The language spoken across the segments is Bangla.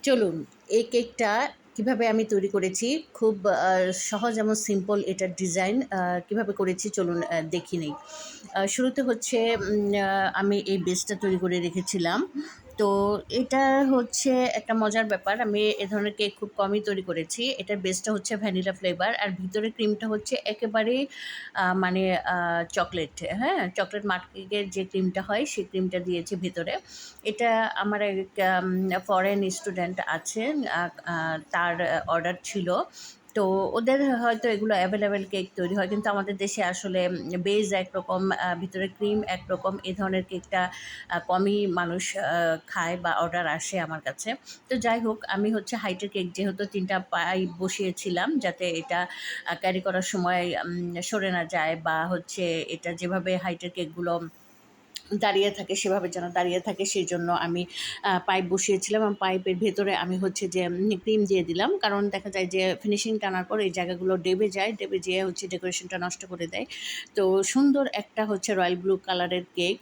চলুন এই কেকটা কিভাবে আমি তৈরি করেছি। খুব সহজ এবং সিম্পল এটার ডিজাইন। কিভাবে করেছি চলুন দেখে নেই। শুরুতে হচ্ছে আমি এই বেসটা তৈরি করে রেখেছিলাম। তো এটা হচ্ছে একটা মজার ব্যাপার। আমি এ ধরনের কেক খুব কমই তৈরি করেছি। এটার বেসটা হচ্ছে ভ্যানিলা ফ্লেভার আর ভিতরে ক্রিমটা হচ্ছে একেবারেই মানে চকলেট, হ্যাঁ? চকলেট মাট কেকের যে ক্রিমটা হয় সেই ক্রিমটা দিয়েছি ভেতরে। এটা আমার এক ফরেন স্টুডেন্ট আছেন, তার অর্ডার ছিল। তো ওদের হয়তো এগুলো অ্যাভেলেবেল কেক তৈরি হয়, কিন্তু আমাদের দেশে আসলে বেজ একরকম, ভিতরে ক্রিম একরকম, এ ধরনের কেকটা কমই মানুষ খায় বা অর্ডার আসে আমার কাছে। তো যাই হোক, আমি হচ্ছে হাইটের কেক যেহেতু ৩টা পাইপ বসিয়েছিলাম যাতে এটা ক্যারি করার সময় সরে না যায়, বা হচ্ছে এটা যেভাবে হাইটের কেকগুলো দাঁড়িয়ে থাকে সেভাবে যেন দাঁড়িয়ে থাকে, সেই জন্য আমি পাইপ বসিয়েছিলাম এবং পাইপের ভেতরে আমি হচ্ছে যে ক্রিম দিয়ে দিলাম। কারণ দেখা যায় যে ফিনিশিং টানার পর এই জায়গাগুলো ডেবে যায়, ডেবে যেয়ে হচ্ছে ডেকোরেশনটা নষ্ট করে দেয়। তো সুন্দর একটা হচ্ছে রয়্যাল ব্লু কালারের কেক।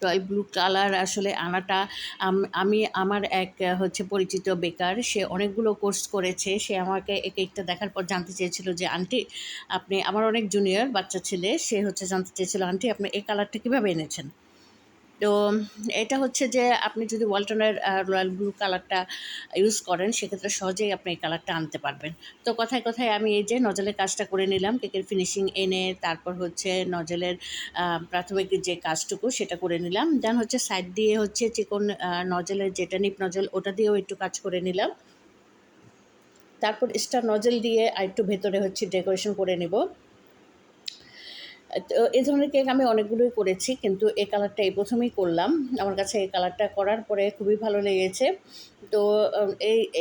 রয়্যাল ব্লু কালার আসলে আনাটা আমি আমার এক হচ্ছে পরিচিত বেকার, সে অনেকগুলো কোর্স করেছে। সে আমাকে এই কেকটা দেখার পর জানতে চেয়েছিল যে, "আন্টি, আপনি..." আমার অনেক জুনিয়র বাচ্চা ছেলে, সে হচ্ছে জানতে চেয়েছিল, "আন্টি, আপনি এই কালারটা কীভাবে এনেছেন?" তো এটা হচ্ছে যে আপনি যদি ওয়ালটনের রয়্যাল ব্লু কালারটা ইউজ করেন সেক্ষেত্রে সহজেই আপনি এই কালারটা আনতে পারবেন। তো কথায় কথায় আমি এই যে নজলের কাজটা করে নিলাম, কেকের ফিনিশিং এনে তারপর হচ্ছে নজলের প্রাথমিক যে কাজটুকু সেটা করে নিলাম। দেন হচ্ছে সাইড দিয়ে হচ্ছে চিকন নজলের যেটা নিপ নজল ওটা দিয়েও একটু কাজ করে নিলাম। তারপর স্টার নজল দিয়ে আরেকটু ভেতরে হচ্ছে ডেকোরেশন করে নেব। তো এই ধরনের কেক আমি অনেকগুলোই করেছি, কিন্তু এই কালারটা এই প্রথমেই করলাম। আমার কাছে এই কালারটা করার পরে খুবই ভালো লেগেছে। তো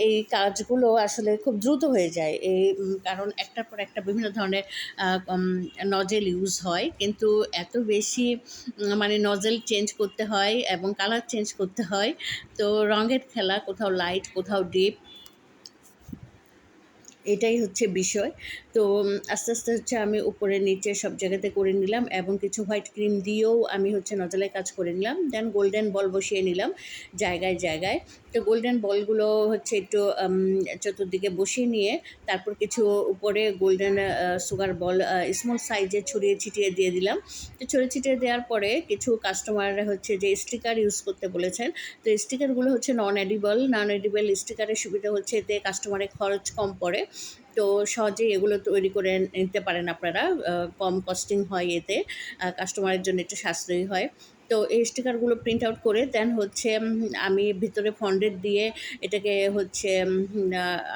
এই কাজগুলো আসলে খুব দ্রুত হয়ে যায়। কারণ একটার পর একটা বিভিন্ন ধরনের নজেল ইউজ হয়, কিন্তু এত বেশি মানে নজেল চেঞ্জ করতে হয় এবং কালার চেঞ্জ করতে হয়। তো রঙের খেলা, কোথাও লাইট কোথাও ডিপ, এটাই হচ্ছে বিষয়। তো আস্তে আস্তে হচ্ছে আমি উপরে নিচে সব জায়গাতে করে নিলাম এবং কিছু হোয়াইট ক্রিম দিয়েও আমি হচ্ছে নজলের কাজ করে নিলাম। দেন গোল্ডেন বল বসিয়ে নিলাম জায়গায় জায়গায়। তো গোল্ডেন বলগুলো হচ্ছে একটু চতুর্দিকে বসিয়ে নিয়ে তারপর কিছু উপরে গোল্ডেন সুগার বল স্মল সাইজে ছড়িয়ে ছিটিয়ে দিয়ে দিলাম। তো ছড়িয়ে ছিটিয়ে দেওয়ার পরে কিছু কাস্টমাররা হচ্ছে যে স্টিকার ইউজ করতে বলেছেন। তো স্টিকারগুলো হচ্ছে নন এডিবল স্টিকারের সুবিধা হচ্ছে এতে কাস্টমারের খরচ কম পড়ে। তো সহজেই এগুলো তৈরি করে নিতে পারেন আপনারা। কম কস্টিং হয় এতে, কাস্টমারের জন্য একটু সাশ্রয়ী হয়। তো এই স্টিকারগুলো প্রিন্ট আউট করে দেন হচ্ছে আমি ভিতরে ফন্ডেন্ট দিয়ে এটাকে হচ্ছে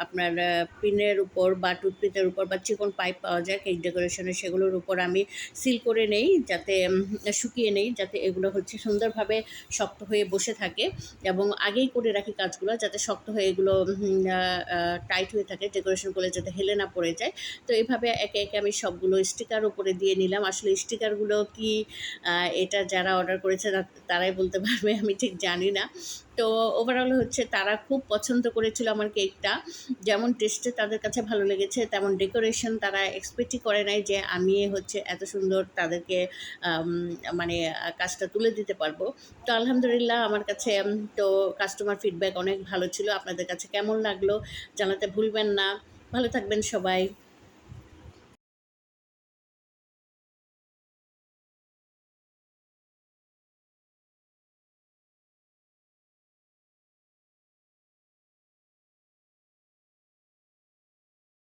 আপনার পিনের উপর বা টুথপিকের উপর বা চিকন পাইপ পাওয়া যায় কেক ডেকোরেশনের, সেগুলোর উপর আমি সিল করে নেই, যাতে শুকিয়ে নেই, যাতে এগুলো হচ্ছে সুন্দরভাবে শক্ত হয়ে বসে থাকে। এবং আগেই করে রাখি কাজগুলো যাতে শক্ত হয়ে এগুলো টাইট হয়ে থাকে, ডেকোরেশন করলে যাতে হেলে না পড়ে যায়। তো এভাবে একে একে আমি সবগুলো স্টিকার উপরে দিয়ে নিলাম। আসলে স্টিকারগুলো কি, এটা যারা অর্ডার করেছে তারাই বলতে পারবে, আমি ঠিক জানি না। তো ওভারঅল হচ্ছে তারা খুব পছন্দ করেছিল আমার কেকটা। যেমন টেস্টে তাদের কাছে ভালো লেগেছে, তেমন ডেকোরেশন তারা এক্সপেক্টই করে নাই যে আমি হচ্ছে এত সুন্দর তাদেরকে মানে কাজটা তুলে দিতে পারবো। তো আলহামদুলিল্লাহ আমার কাছে তো কাস্টমার ফিডব্যাক অনেক ভালো ছিল। আপনাদের কাছে কেমন লাগলো জানাতে ভুলবেন না। ভালো থাকবেন সবাই।